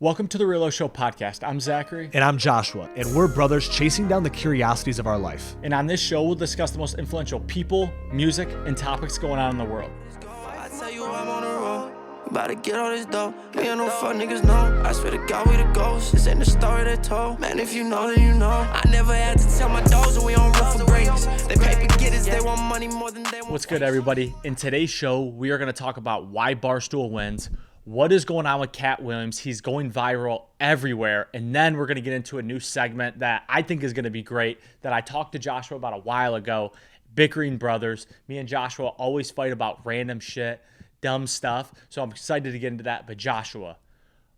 Welcome to the Real Oshow podcast. I'm Zachary. And I'm Joshua, and we're brothers chasing down the curiosities of our life. And on this show, we'll discuss the most influential people, music, and topics going on in the world. I tell you I'm on the road. About to get all this dough. Me and no fuck niggas know. I swear to God we the ghosts. This ain't the story they told. Man, if you know, then you know. I never had to tell my dogs that we on road for greatness. They paper getters, they want money more than they want. What's good, everybody? In today's show, we are going to talk about why Barstool wins, what is going on with Cat Williams. He's going viral everywhere. And then we're going to get into a new segment that I think is going to be great that I talked to Joshua about a while ago. Bickering brothers. Me and Joshua always fight about random shit, dumb stuff. So I'm excited to get into that. But Joshua,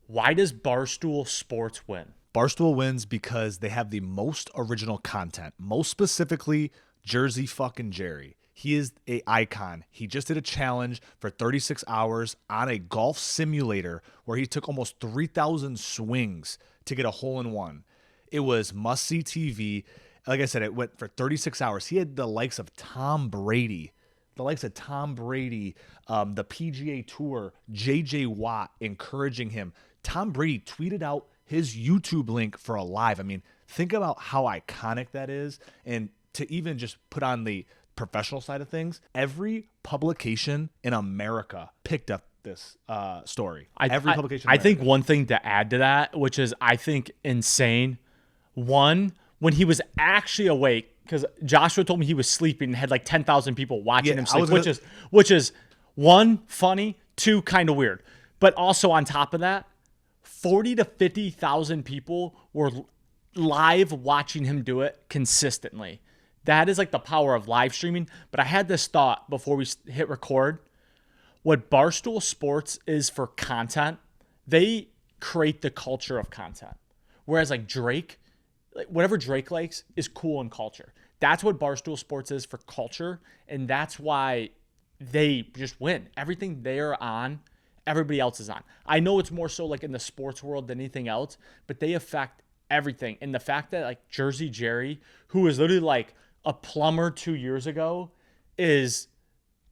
why does Barstool Sports win? Barstool wins because they have the most original content, most specifically Jersey fucking Jerry. He is an icon. He just did a challenge for 36 hours on a golf simulator where he took almost 3,000 swings to get a hole-in-one. It was must-see TV. Like I said, it went for 36 hours. He had the likes of Tom Brady, the PGA Tour, J.J. Watt encouraging him. Tom Brady tweeted out his YouTube link for a live. I mean, think about how iconic that is. And to even just put on the professional side of things, every publication in America picked up this story. Every publication. I think one thing to add to that, which is I think insane. One, when he was actually awake, because Joshua told me he was sleeping and had like 10,000 people watching him sleep, which is one, funny, two, kind of weird. But also on top of that, 40 to 50,000 people were live watching him do it consistently. That is like the power of live streaming. But I had this thought before we hit record. What Barstool Sports is for content, they create the culture of content. Whereas like Drake, like whatever Drake likes is cool in culture. That's what Barstool Sports is for culture. And that's why they just win. Everything they're on, everybody else is on. I know it's more so like in the sports world than anything else, but they affect everything. And the fact that like Jersey Jerry, who is literally like a plumber 2 years ago, is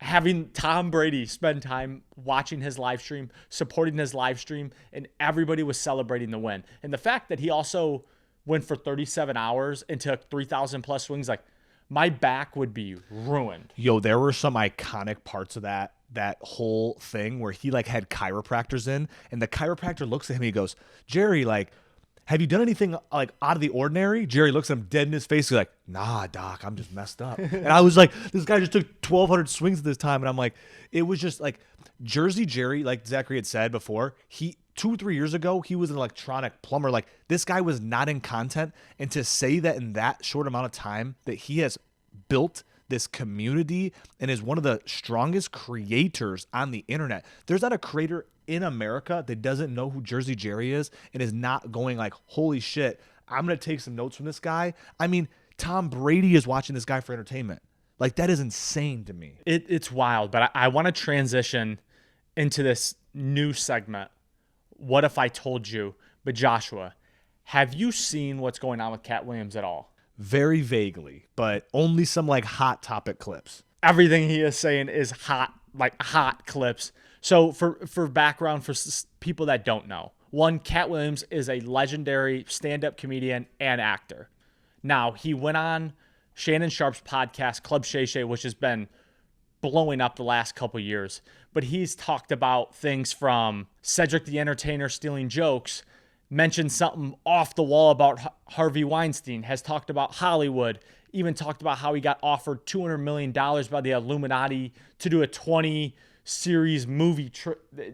having Tom Brady spend time watching his live stream, supporting his live stream, and everybody was celebrating the win. And the fact that he also went for 37 hours and took 3,000 plus swings, like my back would be ruined. Yo, there were some iconic parts of that whole thing where he like had chiropractors in, and the chiropractor looks at him and he goes, Jerry, like, have you done anything like out of the ordinary? Jerry looks at him dead in his face. He's like, nah, doc, I'm just messed up. And I was like, this guy just took 1,200 swings at this time. And I'm like, it was just like Jersey Jerry, like Zachary had said before, 2 or 3 years ago, he was an electronic plumber. Like this guy was not in content. And to say that in that short amount of time that he has built this community and is one of the strongest creators on the internet. There's not a creator in America that doesn't know who Jersey Jerry is and is not going like, holy shit, I'm going to take some notes from this guy. I mean, Tom Brady is watching this guy for entertainment. Like that is insane to me. It's wild, but I want to transition into this new segment. What if I told you? But Joshua, have you seen what's going on with Cat Williams at all? Very vaguely, but only some like hot topic clips. Everything he is saying is hot, like hot clips. So for background, for people that don't know, one, Cat Williams is a legendary stand-up comedian and actor. Now, he went on Shannon Sharpe's podcast, Club Shay, which has been blowing up the last couple years. But he's talked about things from Cedric The Entertainer stealing jokes, mentioned something off the wall about Harvey Weinstein, has talked about Hollywood, even talked about how he got offered $200 million by the Illuminati to do a 20-series movie,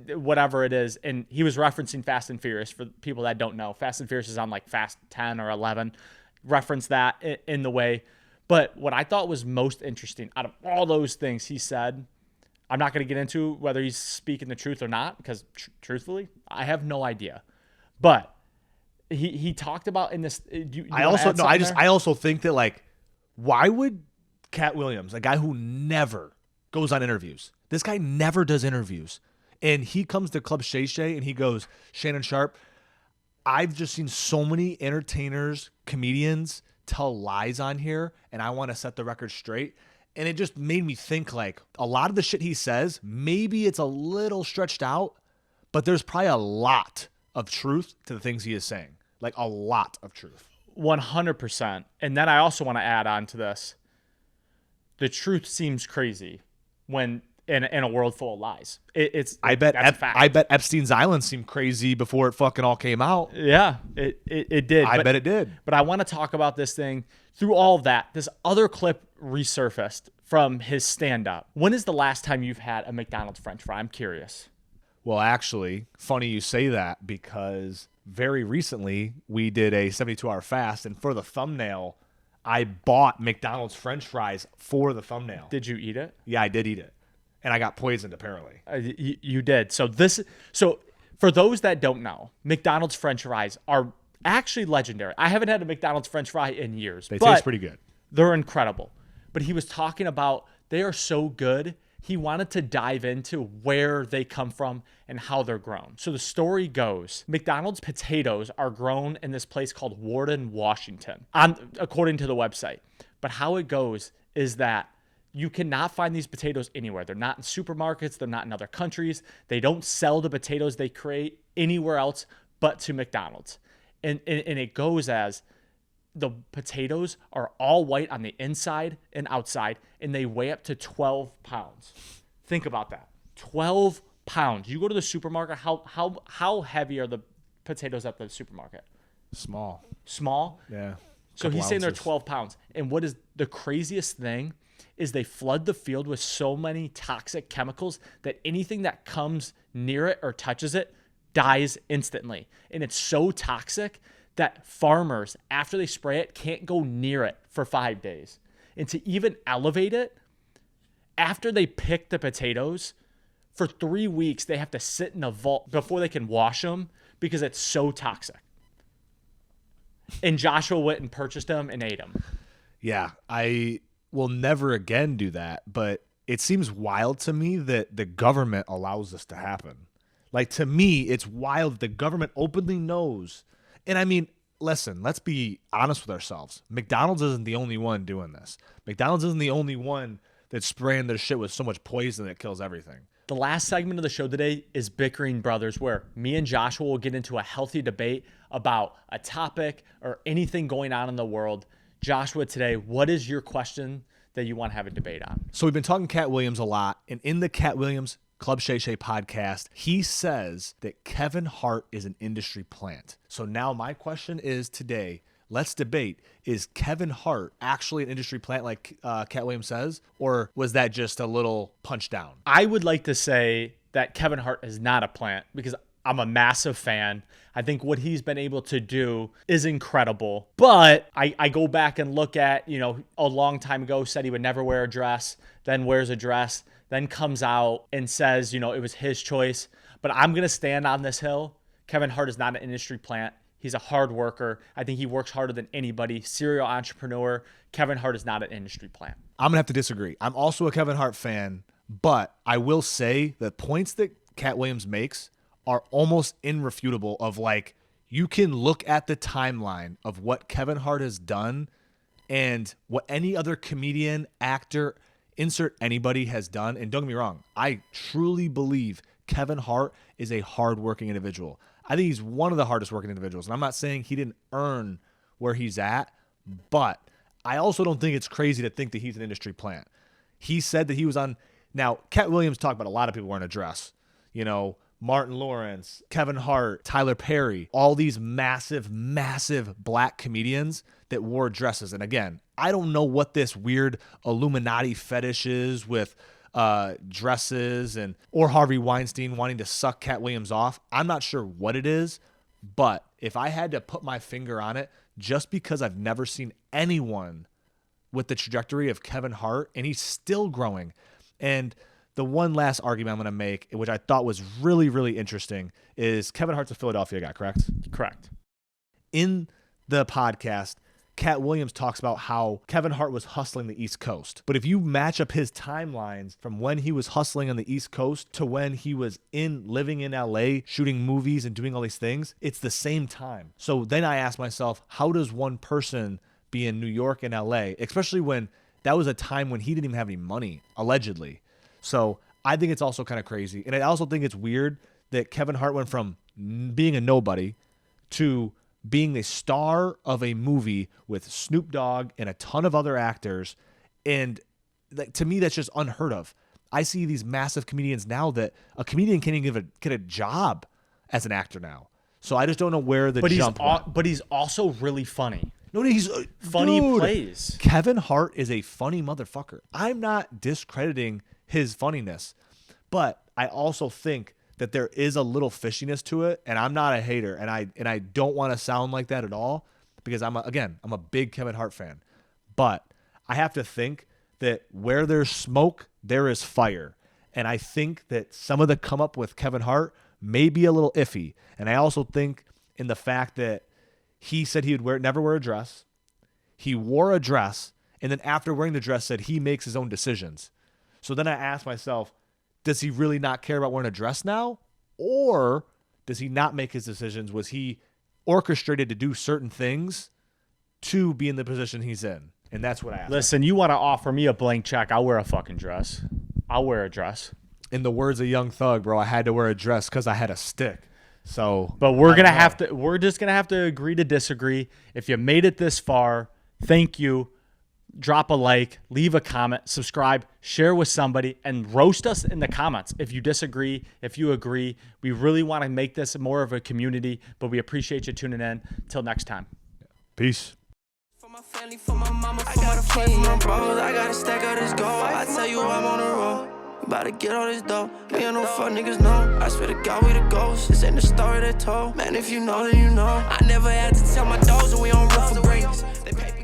whatever it is. And he was referencing Fast and Furious for people that don't know. Fast and Furious is on like Fast 10 or 11. Reference that in the way. But what I thought was most interesting out of all those things he said, I'm not going to get into whether he's speaking the truth or not, because truthfully, I have no idea. But he talked about in this. I also think that like, why would Cat Williams, a guy who never goes on interviews, this guy never does interviews, and he comes to Club Shay and he goes, Shannon Sharpe, I've just seen so many entertainers, comedians tell lies on here, and I want to set the record straight. And it just made me think like a lot of the shit he says, maybe it's a little stretched out, but there's probably a lot of truth to the things he is saying. Like a lot of truth. 100%. And then I also want to add on to this. The truth seems crazy when in a world full of lies. I bet Epstein's Island seemed crazy before it fucking all came out. Yeah, it did. I bet it did. But I want to talk about this thing through all of that. This other clip resurfaced from his stand-up. When is the last time you've had a McDonald's French fry? I'm curious. Well, actually, funny you say that because very recently we did a 72-hour fast, and for the thumbnail, I bought McDonald's French fries for the thumbnail. Did you eat it? Yeah, I did eat it, and I got poisoned apparently. You did. So for those that don't know, McDonald's French fries are actually legendary. I haven't had a McDonald's French fry in years. They taste pretty good. They're incredible. But he was talking about they are so good. He wanted to dive into where they come from and how they're grown. So the story goes, McDonald's potatoes are grown in this place called Warden, Washington, according to the website. But how it goes is that you cannot find these potatoes anywhere. They're not in supermarkets. They're not in other countries. They don't sell the potatoes they create anywhere else but to McDonald's. And it goes as the potatoes are all white on the inside and outside, and they weigh up to 12 pounds. Think about that. 12 pounds. You go to the supermarket, how heavy are the potatoes at the supermarket? Small? Yeah. So he's saying they're 12 pounds. And what is the craziest thing is they flood the field with so many toxic chemicals that anything that comes near it or touches it dies instantly. And it's so toxic that farmers, after they spray it, can't go near it for 5 days. And to even elevate it, after they pick the potatoes, for 3 weeks, they have to sit in a vault before they can wash them because it's so toxic. And Joshua went and purchased them and ate them. Yeah, I will never again do that, but it seems wild to me that the government allows this to happen. Like, to me, it's wild that the government openly knows. And I mean, listen, let's be honest with ourselves. McDonald's isn't the only one doing this. McDonald's isn't the only one that's spraying their shit with so much poison that it kills everything. The last segment of the show today is Bickering Brothers, where me and Joshua will get into a healthy debate about a topic or anything going on in the world. Joshua, today, what is your question that you want to have a debate on? So we've been talking Cat Williams a lot, and in the Cat Williams Club Shay podcast, he says that Kevin Hart is an industry plant. So now my question is today, let's debate, is Kevin Hart actually an industry plant like Cat Williams says, or was that just a little punch down? I would like to say that Kevin Hart is not a plant because I'm a massive fan. I think what he's been able to do is incredible. But I go back and look at, a long time ago said he would never wear a dress, then wears a dress, then comes out and says, it was his choice. But I'm going to stand on this hill. Kevin Hart is not an industry plant. He's a hard worker. I think he works harder than anybody. Serial entrepreneur. Kevin Hart is not an industry plant. I'm going to have to disagree. I'm also a Kevin Hart fan, but I will say the points that Cat Williams makes are almost irrefutable of like, you can look at the timeline of what Kevin Hart has done and what any other comedian, actor, insert anybody has done. And don't get me wrong, I truly believe Kevin Hart is a hardworking individual. I think he's one of the hardest working individuals. And I'm not saying he didn't earn where he's at, but I also don't think it's crazy to think that he's an industry plant. He said that he was on. Now, Cat Williams talked about a lot of people wearing a dress. Martin Lawrence, Kevin Hart, Tyler Perry, all these massive, massive black comedians that wore dresses. And again, I don't know what this weird Illuminati fetish is with dresses or Harvey Weinstein wanting to suck Cat Williams off. I'm not sure what it is, but if I had to put my finger on it, just because I've never seen anyone with the trajectory of Kevin Hart, and he's still growing. And the one last argument I'm going to make, which I thought was really, really interesting, is Kevin Hart's a Philadelphia guy, correct? Correct. In the podcast, Cat Williams talks about how Kevin Hart was hustling the East Coast. But if you match up his timelines from when he was hustling on the East Coast to when he was living in LA, shooting movies and doing all these things, it's the same time. So then I ask myself, how does one person be in New York and LA, especially when that was a time when he didn't even have any money, allegedly. So I think it's also kind of crazy. And I also think it's weird that Kevin Hart went from being a nobody to being a star of a movie with Snoop Dogg and a ton of other actors. And to me, that's just unheard of. I see these massive comedians now that a comedian can't even get a job as an actor now. So I just don't know where the jump went. But he's also really funny. No, he's funny plays. Kevin Hart is a funny motherfucker. I'm not discrediting his funniness, but I also think that there is a little fishiness to it, and I'm not a hater, and I don't want to sound like that at all, because I'm a big Kevin Hart fan. But I have to think that where there's smoke, there is fire. And I think that some of the come up with Kevin Hart may be a little iffy. And I also think in the fact that he said he would never wear a dress. He wore a dress, and then after wearing the dress said he makes his own decisions. So then I asked myself, does he really not care about wearing a dress now? Or does he not make his decisions? Was he orchestrated to do certain things to be in the position he's in? And that's what I asked. Listen, you want to offer me a blank check, I'll wear a fucking dress. I'll wear a dress. In the words of Young Thug, bro, I had to wear a dress because I had a stick. So, but we're just gonna have to agree to disagree. If you made it this far, thank you. Drop a like, leave a comment, subscribe, share with somebody, and roast us in the comments if you disagree, if you agree. We really want to make this more of a community, but we appreciate you tuning in. Till next time. Peace. For my family, for my mama, for my friends, for my bros, I gotta stack out this gold. I tell you I'm on the road. About to get all this dough. Me and no fuck niggas know. I swear to God we the ghosts. This ain't the story they told. Man, if you know, then you know. I never had to tell my dogs that we on road for greatness. They pay